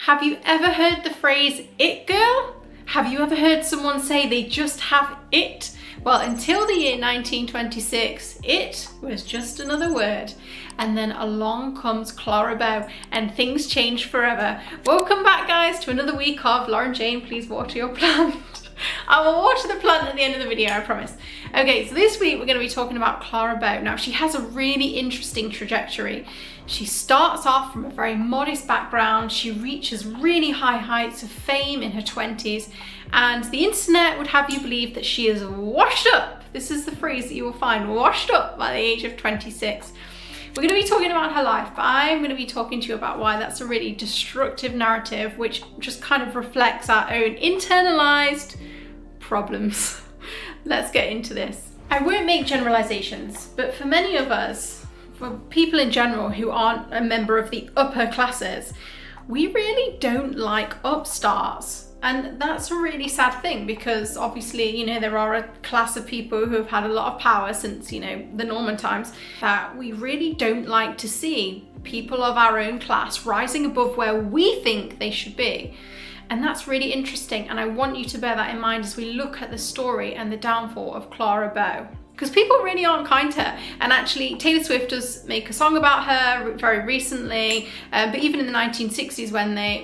Have you ever heard the phrase it girl? Have you ever heard someone say they just have it? Well, until the year 1926, it was just another word. And then along comes Clara Bow and things change forever. Welcome back, guys, to another week of Lauren-Jane, please water your plant. I will water the plant at the end of the video, I promise. Okay, so this week we're going to be talking about Clara Bow. Now, she has a really interesting trajectory. She starts off from a very modest background. She reaches really high heights of fame in her 20s, and the internet would have you believe that she is washed up. This is the phrase that you will find, washed up, by the age of 26. We're going to be talking about her life, but I'm going to be talking to you about why that's a really destructive narrative, which just kind of reflects our own internalized problems. Let's get into this. I won't make generalizations, but for many of us, for people in general who aren't a member of the upper classes, we really don't like upstarts. And that's a really sad thing because obviously, there are a class of people who have had a lot of power since, the Norman times, that we really don't like to see people of our own class rising above where we think they should be. And that's really interesting. And I want you to bear that in mind as we look at the story and the downfall of Clara Bow. Because people really aren't kind to her. And actually, Taylor Swift does make a song about her very recently. But even in the 1960s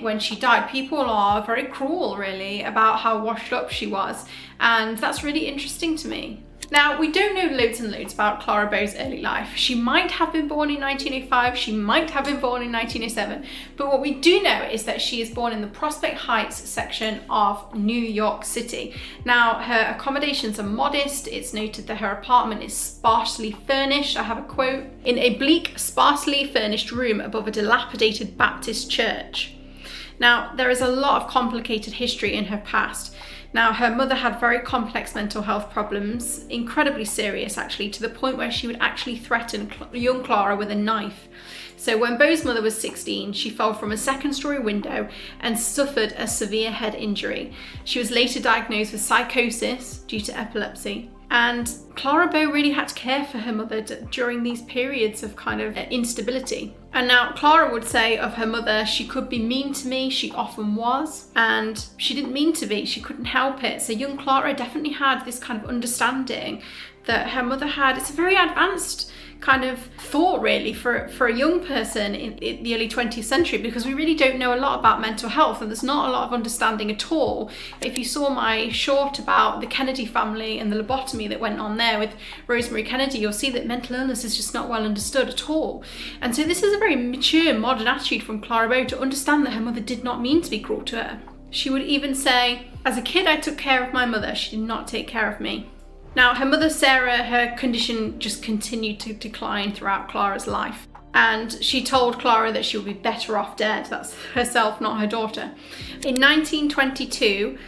when she died, people are very cruel, really, about how washed up she was. And that's really interesting to me. Now, we don't know loads and loads about Clara Bow's early life. She might have been born in 1905, she might have been born in 1907, but what we do know is that she is born in the Prospect Heights section of New York City. Now, her accommodations are modest. It's noted that her apartment is sparsely furnished. I have a quote, "in a bleak, sparsely furnished room above a dilapidated Baptist church." Now, there is a lot of complicated history in her past. Now, her mother had very complex mental health problems, incredibly serious actually, to the point where she would actually threaten young Clara with a knife. So when Bow's mother was 16, she fell from a second-story window and suffered a severe head injury. She was later diagnosed with psychosis due to epilepsy. And Clara Bow really had to care for her mother during these periods of kind of instability. And now Clara would say of her mother, she could be mean to me, she often was, and she didn't mean to be, she couldn't help it. So young Clara definitely had this kind of understanding that her mother had. It's a very advanced kind of thought really for a young person in the early 20th century, because we really don't know a lot about mental health and there's not a lot of understanding at all. If you saw my short about the Kennedy family and the lobotomy that went on there with Rosemary Kennedy, you'll see that mental illness is just not well understood at all. And so this is a very mature, modern attitude from Clara Bow to understand that her mother did not mean to be cruel to her. She would even say, "As a kid, I took care of my mother. She did not take care of me." Now, her mother, Sarah, her condition just continued to decline throughout Clara's life. And she told Clara that she would be better off dead. That's herself, not her daughter. In 1922,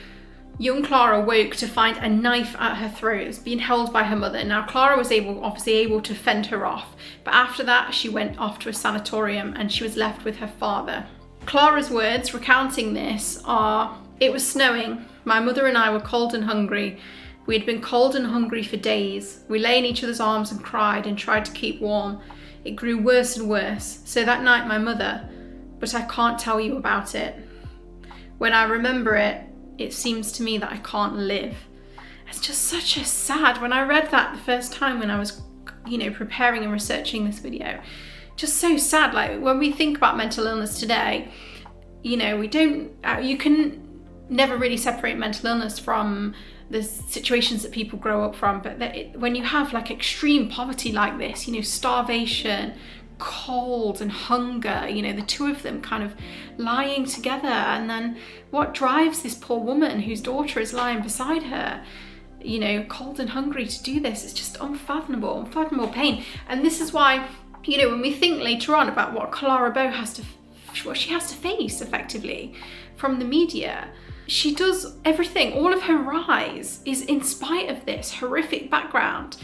young Clara woke to find a knife at her throat. It was being held by her mother. Now, Clara was obviously able to fend her off. But after that, she went off to a sanatorium and she was left with her father. Clara's words recounting this are, "It was snowing. My mother and I were cold and hungry. We had been cold and hungry for days. We lay in each other's arms and cried and tried to keep warm. It grew worse and worse. So that night my mother, but I can't tell you about it. When I remember it, it seems to me that I can't live." It's just such a sad, when I read that the first time when I was, preparing and researching this video, just so sad. Like when we think about mental illness today, you can never really separate mental illness from the situations that people grow up from, but when you have like extreme poverty like this, starvation, cold and hunger, the two of them kind of lying together, and then what drives this poor woman whose daughter is lying beside her, cold and hungry to do this? It's just unfathomable pain. And this is why, when we think later on about what Clara Bow what she has to face effectively from the media, she does everything. All of her rise is in spite of this horrific background.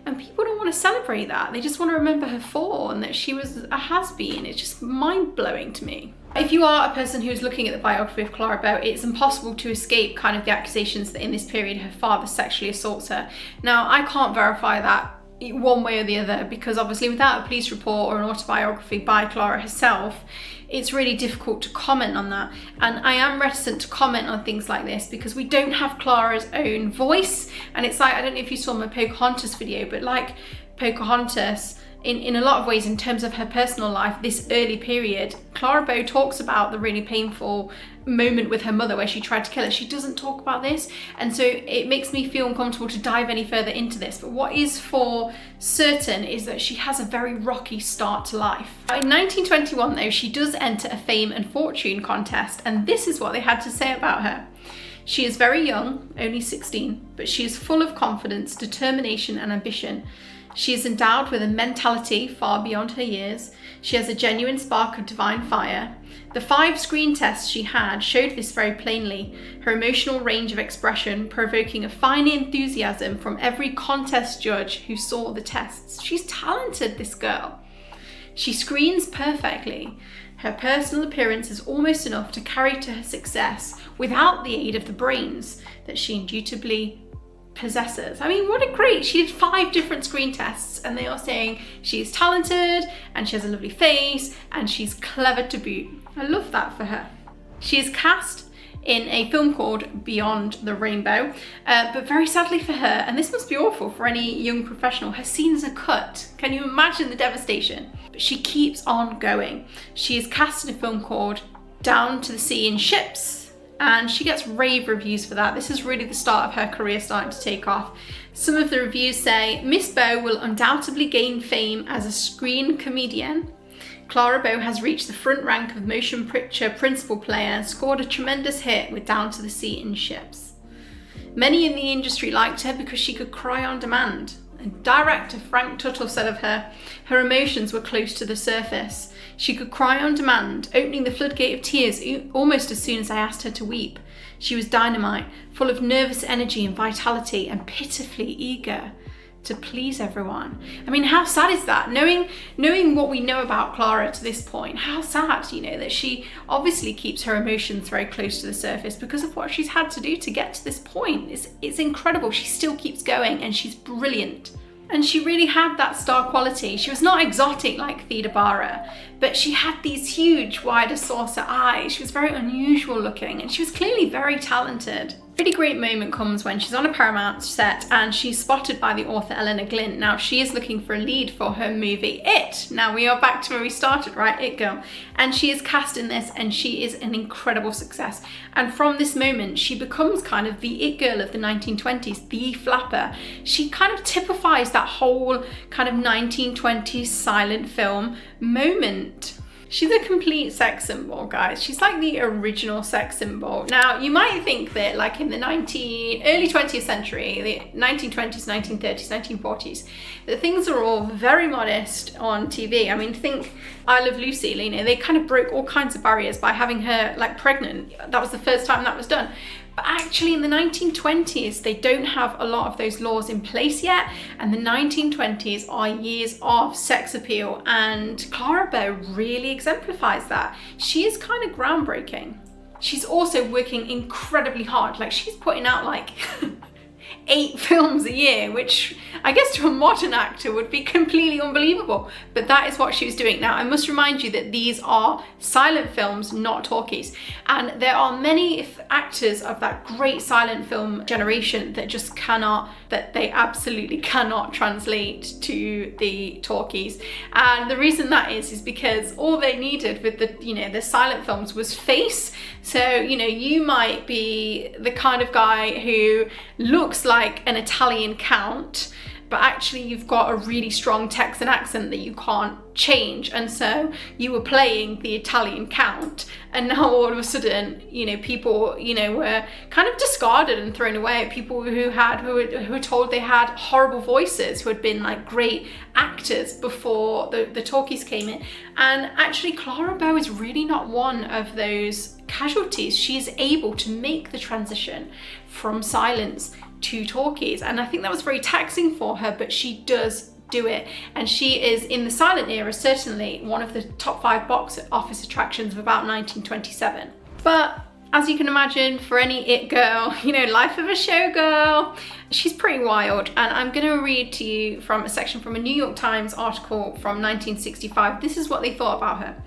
And people don't want to celebrate that. They just want to remember her fall and that she was a has-been. It's just mind-blowing to me. If you are a person who's looking at the biography of Clara Bow, it's impossible to escape kind of the accusations that in this period her father sexually assaults her. Now, I can't verify that one way or the other, because obviously without a police report or an autobiography by Clara herself, it's really difficult to comment on that. And I am reticent to comment on things like this because we don't have Clara's own voice. And it's like, I don't know if you saw my Pocahontas video, but like Pocahontas, in a lot of ways, in terms of her personal life, this early period, Clara Bow talks about the really painful moment with her mother where she tried to kill her. She doesn't talk about this, and so it makes me feel uncomfortable to dive any further into this. But what is for certain is that she has a very rocky start to life. In 1921 though, she does enter a fame and fortune contest, and this is what they had to say about her. She is very young, only 16, but she is full of confidence, determination and ambition. She is endowed with a mentality far beyond her years. She has a genuine spark of divine fire. The 5 screen tests she had showed this very plainly, her emotional range of expression provoking a fine enthusiasm from every contest judge who saw the tests. She's talented, this girl. She screens perfectly. Her personal appearance is almost enough to carry to her success without the aid of the brains that she indubitably possesses. I mean, what a great, she did 5 different screen tests and they are saying she's talented and she has a lovely face and she's clever to boot. I love that for her. She is cast in a film called Beyond the Rainbow, but very sadly for her, and this must be awful for any young professional, her scenes are cut. Can you imagine the devastation? But she keeps on going. She is cast in a film called Down to the Sea in Ships, and she gets rave reviews for that. This is really the start of her career starting to take off. Some of the reviews say, Miss Bow will undoubtedly gain fame as a screen comedian. Clara Bow has reached the front rank of motion picture principal player and scored a tremendous hit with Down to the Sea in Ships. Many in the industry liked her because she could cry on demand. And director Frank Tuttle said of her, her emotions were close to the surface. She could cry on demand, opening the floodgate of tears almost as soon as I asked her to weep. She was dynamite, full of nervous energy and vitality, and pitifully eager to please everyone. I mean, how sad is that? Knowing what we know about Clara to this point, how sad, you know, that she obviously keeps her emotions very close to the surface because of what she's had to do to get to this point. It's incredible. She still keeps going and she's brilliant. And she really had that star quality. She was not exotic like Theda Bara, but she had these huge, wider saucer eyes. She was very unusual looking and she was clearly very talented. A really great moment comes when she's on a Paramount set and she's spotted by the author Eleanor Glint. Now she is looking for a lead for her movie It. Now we are back to where we started, right? It Girl. And she is cast in this and she is an incredible success. And from this moment she becomes kind of the it girl of the 1920s, the flapper. She kind of typifies that whole kind of 1920s silent film moment. She's a complete sex symbol, guys. She's like the original sex symbol. Now, you might think that like in the early 20th century, the 1920s, 1930s, 1940s, that things are all very modest on TV. I mean, think I Love Lucy, you know, they kind of broke all kinds of barriers by having her like pregnant. That was the first time that was done. But actually in the 1920s, they don't have a lot of those laws in place yet. And the 1920s are years of sex appeal. And Clara Bow really exemplifies that. She is kind of groundbreaking. She's also working incredibly hard. Like she's putting out like 8 films a year, which I guess to a modern actor would be completely unbelievable, but that is what she was doing. Now I must remind you that these are silent films, not talkies, and there are many actors of that great silent film generation that just cannot, that they absolutely cannot translate to the talkies. And the reason that is because all they needed with the, you know, the silent films was face. So, you know, you might be the kind of guy who looks like an Italian count, but actually you've got a really strong Texan accent that you can't change, and so you were playing the Italian count, and now all of a sudden, you know, people, you know, were kind of discarded and thrown away. People who were told they had horrible voices, who had been like great actors before the talkies came in. And actually Clara Bow is really not one of those casualties. She is able to make the transition from silence to talkies, and I think that was very taxing for her, but she does do it, and she is in the silent era certainly one of the top 5 box office attractions of about 1927. But as you can imagine, for any it girl, you know, life of a showgirl, she's pretty wild. And I'm going to read to you from a section from a New York Times article from 1965. This is what they thought about her.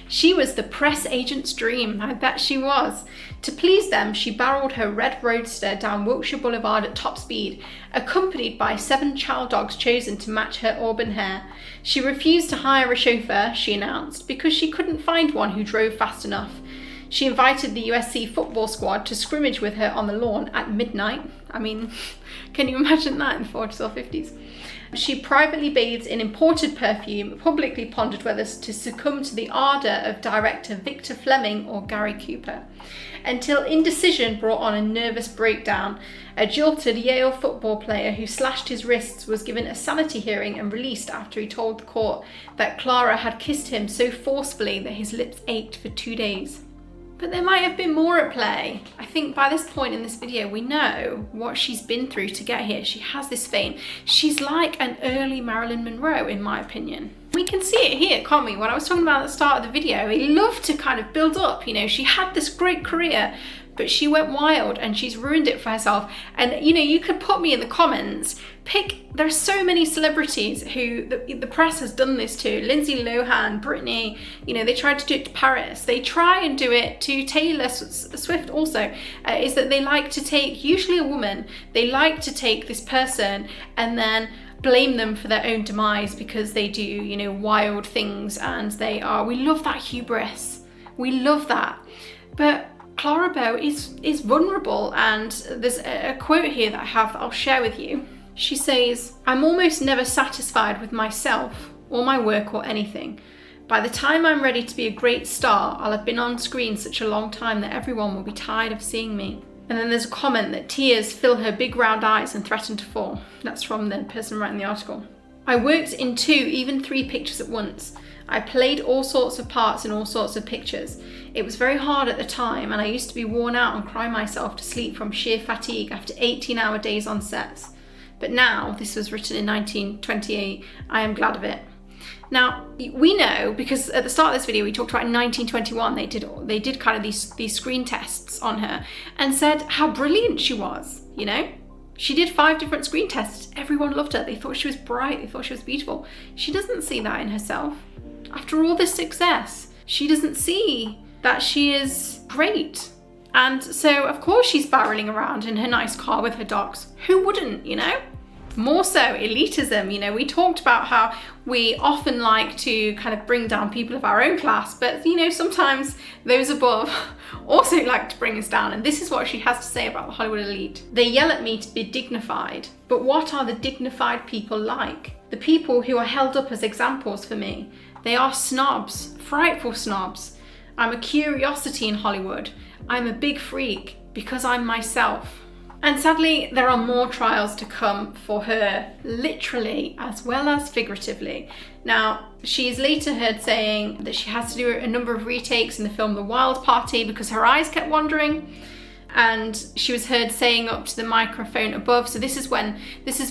She was the press agent's dream. I bet she was. To please them, she barreled her red roadster down Wilshire Boulevard at top speed, accompanied by 7 child dogs chosen to match her auburn hair. She refused to hire a chauffeur, she announced, because she couldn't find one who drove fast enough. She invited the USC football squad to scrimmage with her on the lawn at midnight. I mean, can you imagine that in the 40s or 50s? She privately bathed in imported perfume, publicly pondered whether to succumb to the ardour of director Victor Fleming or Gary Cooper, until indecision brought on a nervous breakdown. A jilted Yale football player who slashed his wrists was given a sanity hearing and released after he told the court that Clara had kissed him so forcefully that his lips ached for 2 days. But there might have been more at play. I think by this point in this video, we know what she's been through to get here. She has this fame. She's like an early Marilyn Monroe, in my opinion. We can see it here, can't we? What I was talking about at the start of the video, he loved to kind of build up, you know, she had this great career, but she went wild and she's ruined it for herself. And, you know, you could put me in the comments, there are so many celebrities who the press has done this to. Lindsay Lohan, Britney, you know, they tried to do it to Paris. They try and do it to Taylor Swift also, is that they like to take, usually a woman, they like to take this person and then blame them for their own demise because they do, you know, wild things, and we love that hubris. We love that. But Clara Bow is vulnerable, and there's a quote here that I have that I'll share with you. She says, "I'm almost never satisfied with myself or my work or anything. By the time I'm ready to be a great star, I'll have been on screen such a long time that everyone will be tired of seeing me." And then there's a comment that tears fill her big round eyes and threaten to fall. That's from the person writing the article. "I worked in 2, even 3 pictures at once. I played all sorts of parts in all sorts of pictures. It was very hard at the time, and I used to be worn out and cry myself to sleep from sheer fatigue after 18-hour days on sets. But now," this was written in 1928, "I am glad of it." Now, we know, because at the start of this video we talked about in 1921 they did kind of these screen tests on her and said how brilliant she was, you know? She did 5 different screen tests. Everyone loved her. They thought she was bright. They thought she was beautiful. She doesn't see that in herself. After all this success, she doesn't see that she is great. And so, of course, she's barreling around in her nice car with her dogs. Who wouldn't, you know? More so, elitism. You know, we talked about how we often like to kind of bring down people of our own class, but, you know, sometimes those above also like to bring us down. And this is what she has to say about the Hollywood elite. "They yell at me to be dignified, but what are the dignified people like? The people who are held up as examples for me. They are snobs, frightful snobs. I'm a curiosity in Hollywood. I'm a big freak because I'm myself." And sadly, there are more trials to come for her, literally as well as figuratively. Now, she is later heard saying that she has to do a number of retakes in the film The Wild Party because her eyes kept wandering. And she was heard saying up to the microphone above. So this is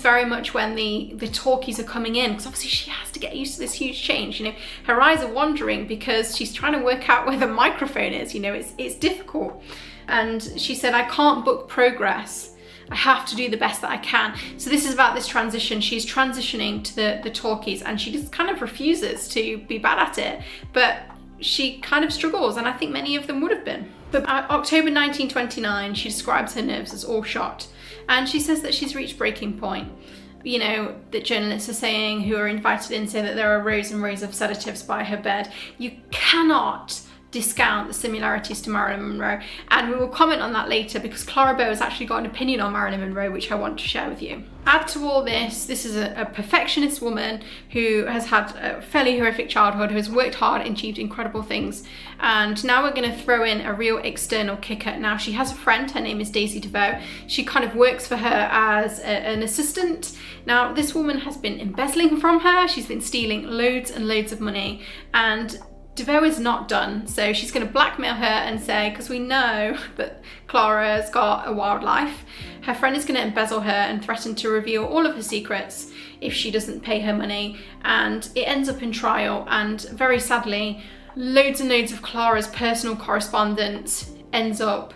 very much when the talkies are coming in, because obviously she has to get used to this huge change. You know, her eyes are wandering because she's trying to work out where the microphone is. You know, it's difficult. And she said, "I can't book progress. I have to do the best that I can." So this is about this transition. She's transitioning to the talkies, and she just kind of refuses to be bad at it. But she kind of struggles, and I think many of them would have been. But October 1929, she describes her nerves as all shot. And she says that she's reached breaking point. You know, that journalists are saying, who are invited in, say that there are rows and rows of sedatives by her bed. You cannot discount the similarities to Marilyn Monroe, and we will comment on that later because Clara Bow has actually got an opinion on Marilyn Monroe which I want to share with you. Add to all this is a perfectionist woman who has had a fairly horrific childhood, who has worked hard and achieved incredible things, and now we're going to throw in a real external kicker. Now, she has a friend, her name is Daisy DeVoe. She kind of works for her as an assistant. Now, this woman has been embezzling from her, she's been stealing loads and loads of money, and DeVoe is not done, so she's going to blackmail her and say, because we know that Clara's got a wild life, her friend is going to embezzle her and threaten to reveal all of her secrets if she doesn't pay her money, and it ends up in trial. And very sadly, loads and loads of Clara's personal correspondence ends up,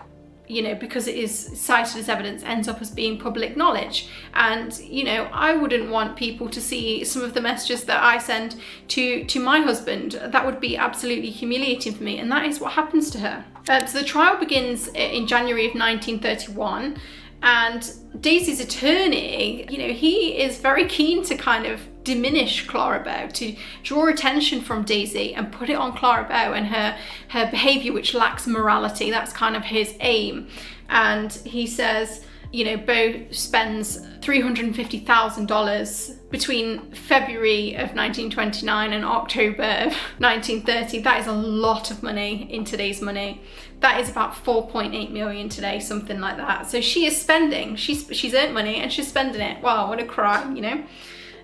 you know, because it is cited as evidence, ends up as being public knowledge. And, you know, I wouldn't want people to see some of the messages that I send to my husband. That would be absolutely humiliating for me. And that is what happens to her. So the trial begins in January of 1931. And Daisy's attorney, you know, he is very keen to kind of diminish Clara Bow, to draw attention from Daisy and put it on Clara Bow and her behaviour, which lacks morality. That's kind of his aim. And he says, you know, Bow spends $350,000 between February of 1929 and October of 1930. That is a lot of money in today's money. That is about 4.8 million today, something like that. So she is spending, she's earned money and she's spending it. Wow, what a crime, you know?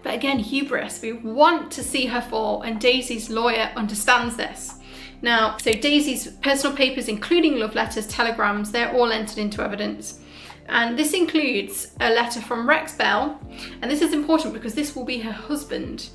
But again, hubris. We want to see her fall, and Daisy's lawyer understands this. Now, so Daisy's personal papers, including love letters, telegrams, they're all entered into evidence. And this includes a letter from Rex Bell, and this is important because this will be her husband.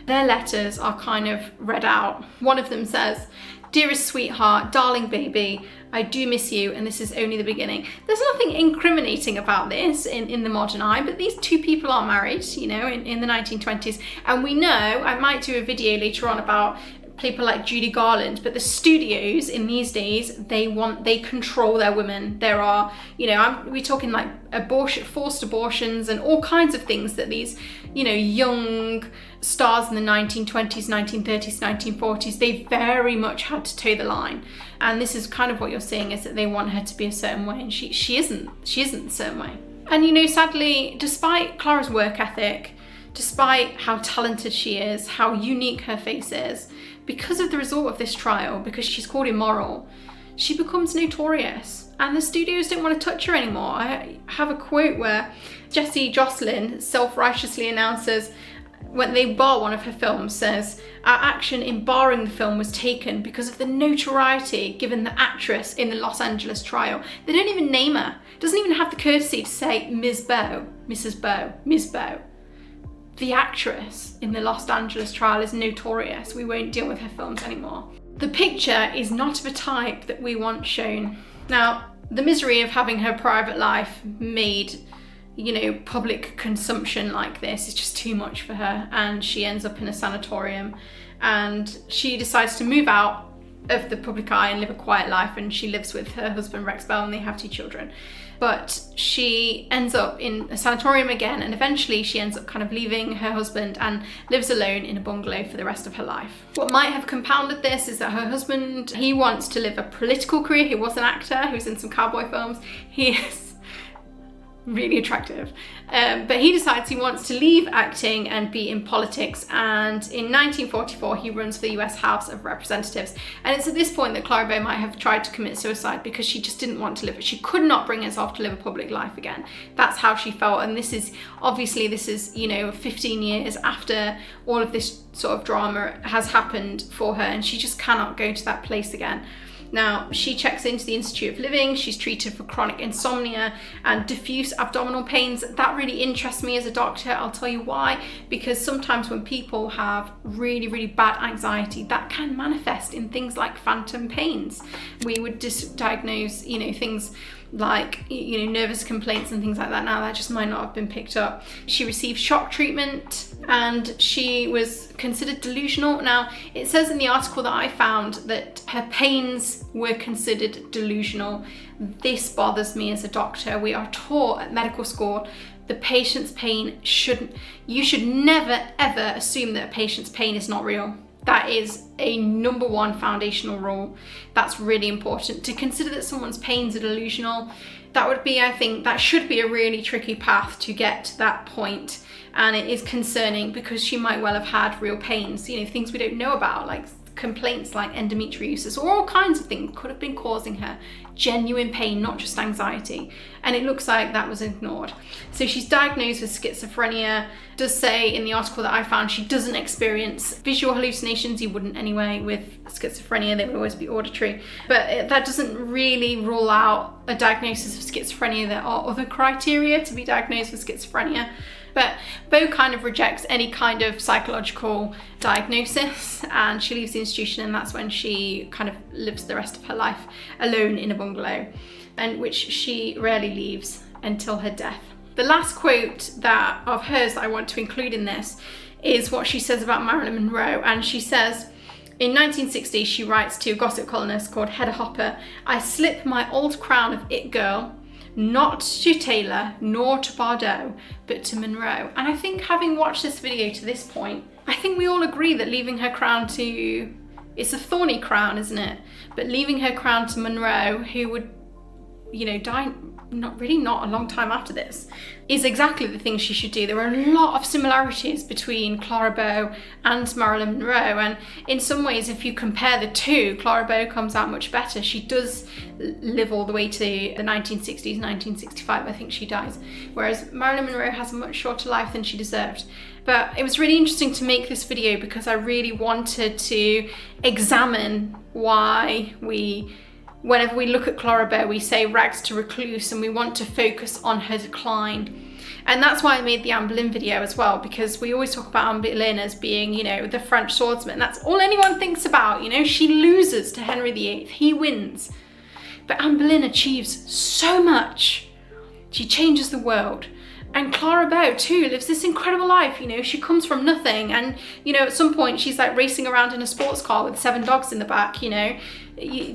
Their letters are kind of read out. One of them says, "Dearest sweetheart, darling baby, I do miss you, and this is only the beginning." There's nothing incriminating about this in the modern eye, but these two people are married, you know, in the 1920s. And we know, I might do a video later on about people like Judy Garland, but the studios in these days, they control their women. There are, you know, we're talking like forced abortions and all kinds of things that these, you know, young stars in the 1920s, 1930s, 1940s, they very much had to toe the line. And this is kind of what you're seeing, is that they want her to be a certain way, and she isn't a certain way. And, you know, sadly, despite Clara's work ethic, despite how talented she is, how unique her face is, because of the result of this trial, because she's called immoral, she becomes notorious, and the studios don't want to touch her anymore. I have a quote where Jessie Jocelyn self-righteously announces, when they bar one of her films, says, "Our action in barring the film was taken because of the notoriety given the actress in the Los Angeles trial." They don't even name her. Doesn't even have the courtesy to say Ms. Bow, Mrs. Bow, Ms. Bow. The actress in the Los Angeles trial is notorious. We won't deal with her films anymore. The picture is not of a type that we want shown. Now, the misery of having her private life made, you know, public consumption like this is just too much for her, and she ends up in a sanatorium, and she decides to move out of the public eye and live a quiet life, and she lives with her husband Rex Bell, and they have 2 children. But she ends up in a sanatorium again, and eventually she ends up kind of leaving her husband and lives alone in a bungalow for the rest of her life. What might have compounded this is that her husband, he wants to live a political career. He was an actor who's in some cowboy films. He is really attractive, but he decides he wants to leave acting and be in politics, and in 1944 he runs for the US House of Representatives. And it's at this point that Clara Bow might have tried to commit suicide, because she just didn't want to live it. She could not bring herself to live a public life again. That's how she felt, and this is, you know, 15 years after all of this sort of drama has happened for her, and she just cannot go to that place again. Now, she checks into the Institute of Living. She's treated for chronic insomnia and diffuse abdominal pains. That really interests me as a doctor. I'll tell you why. Because sometimes when people have really, really bad anxiety, that can manifest in things like phantom pains. We would diagnose, you know, things like, you know, nervous complaints and things like that. Now, that just might not have been picked up. She received shock treatment, and she was considered delusional. Now, it says in the article that I found that her pains were considered delusional. This bothers me as a doctor. We are taught at medical school the patient's pain you should never ever assume that a patient's pain is not real. That is a number 1 foundational rule. That's really important. To consider that someone's pains are delusional, that would be, I think, that should be a really tricky path to get to that point. And it is concerning, because she might well have had real pains, you know, things we don't know about, like complaints like endometriosis, or all kinds of things could have been causing her genuine pain, not just anxiety. And it looks like that was ignored. So she's diagnosed with schizophrenia. It does say in the article that I found she doesn't experience visual hallucinations. You wouldn't anyway with schizophrenia, they would always be auditory. But that doesn't really rule out a diagnosis of schizophrenia. There are other criteria to be diagnosed with schizophrenia. But Bow kind of rejects any kind of psychological diagnosis, and she leaves the institution, and that's when she kind of lives the rest of her life alone in a bungalow, and which she rarely leaves until her death. The last quote of hers that I want to include in this is what she says about Marilyn Monroe, and she says, in 1960, she writes to a gossip columnist called Hedda Hopper, "I slip my old crown of it girl, not to Taylor nor to Bardot, but to Monroe." And I think, having watched this video to this point, I think we all agree that leaving her crown to, it's a thorny crown, isn't it? But leaving her crown to Monroe, who would, you know, die not a long time after this, is exactly the thing she should do. There are a lot of similarities between Clara Bow and Marilyn Monroe, and in some ways, if you compare the two, Clara Bow comes out much better. She does live all the way to the 1960s, 1965, I think she dies, whereas Marilyn Monroe has a much shorter life than she deserved. But it was really interesting to make this video because I really wanted to examine why whenever we look at Clara Bow, we say rags to recluse, and we want to focus on her decline. And that's why I made the Anne Boleyn video as well, because we always talk about Anne Boleyn as being, you know, the French swordsman. That's all anyone thinks about, you know. She loses to Henry VIII, he wins. But Anne Boleyn achieves so much. She changes the world. And Clara Bow too lives this incredible life, you know. She comes from nothing, and, you know, at some point she's like racing around in a sports car with 7 dogs in the back, you know,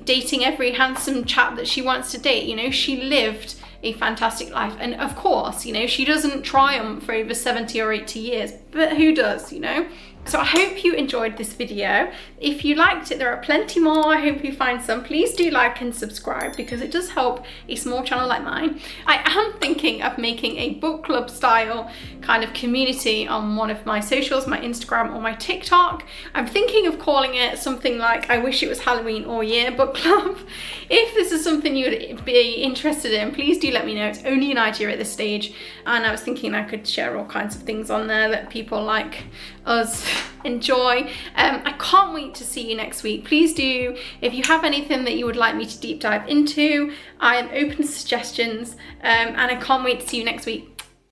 dating every handsome chap that she wants to date. You know, she lived a fantastic life, and of course, you know, she doesn't triumph for over 70 or 80 years, but who does, you know? So I hope you enjoyed this video. If you liked it, there are plenty more. I hope you find some. Please do like and subscribe, because it does help a small channel like mine. I am thinking of making a book club style kind of community on one of my socials, my Instagram or my TikTok. I'm thinking of calling it something like I Wish It Was Halloween All Year Book Club. If this is something you'd be interested in, please do let me know. It's only an idea at this stage, and I was thinking I could share all kinds of things on there that people like us enjoy. I can't wait to see you next week. Please do, if you have anything that you would like me to deep dive into, I am open to suggestions, and I can't wait to see you next week.